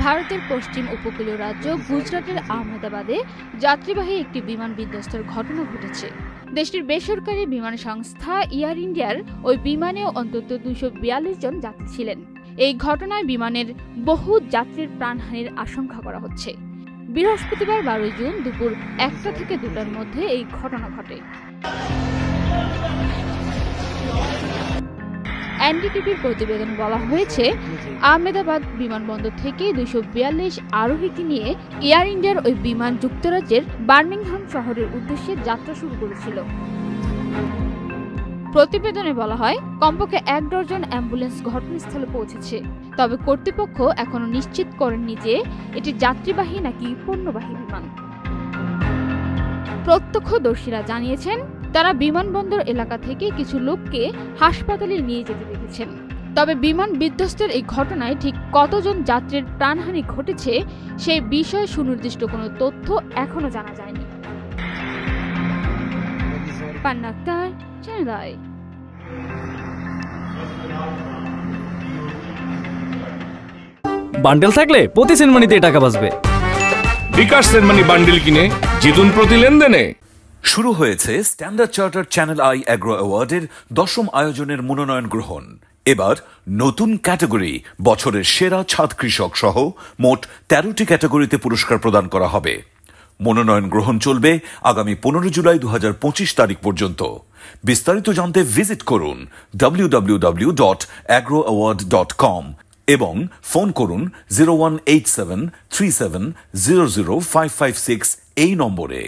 ভারতের পশ্চিম উপকূলীয় রাজ্য গুজরাটের আহমেদাবাদে যাত্রীবাহী একটি বিমান বিধ্বস্তের ঘটনা ঘটেছে। দেশটির বেসরকারি বিমান সংস্থা এয়ার ইন্ডিয়ার ওই বিমানেও অন্তত 242 জন যাত্রী ছিলেন। এই ঘটনায় বিমানের বহু যাত্রীর প্রাণহানির আশঙ্কা করা হচ্ছে। বৃহস্পতিবার 12 জুন দুপুর 1টা থেকে 2টার মধ্যে এই ঘটনা ঘটে। এনডিটিভির প্রতিবেদনে বলা হয়েছে, আহমেদাবাদ বিমানবন্দর থেকে 242 আরোহীকে নিয়ে এয়ার ইন্ডিয়ার ওই বিমান যুক্তরাজ্যের বার্মিংহাম শহরের উদ্দেশ্যে যাত্রা শুরু করেছিল। প্রতিবেদনে বলা হয়, কমপক্ষে 1 ডজন অ্যাম্বুলেন্স ঘটনাস্থলে পৌঁছেছে। তবে কর্তৃপক্ষ এখনো নিশ্চিত করেননি যে এটি যাত্রীবাহী নাকি পণ্যবাহী বিমান। প্রত্যক্ষদর্শীরা জানিয়েছেন, তারা বিমানবন্দর এলাকা থেকে কিছু লোককে হাসপাতালে নিয়ে যেতে দেখেছেন। তবে বিমান বিধ্বস্তের এই ঘটনায় ঠিক কতজন যাত্রীর প্রাণহানি ঘটেছে সেই বিষয়ে সুনির্দিষ্ট কোনো তথ্য এখনো জানা যায়নি। পান্না আক্তার, চ্যানেল আই। বান্ডেল থাকলে প্রতি সেনমানিতে টাকা বাঁচবে। বিকাশ সেনমানি বান্ডেল কিনে জিতুন প্রতি লেনদেনে। শুরু হয়েছে Standard Chartered Channel i agro অ্যাওয়ার্ডের 10ম আয়োজনের মনোনয়ন গ্রহণ। এবার নতুন ক্যাটাগরি বছরের সেরা ছাদ কৃষক সহ মোট 13টি ক্যাটাগরিতে পুরস্কার প্রদান করা হবে। মনোনয়ন গ্রহণ চলবে আগামী 15 জুলাই 2025 তারিখ পর্যন্ত। বিস্তারিত জানতে ভিজিট করুন www.agroaward.com এবং ফোন করুন 018737000556 এই নম্বরে।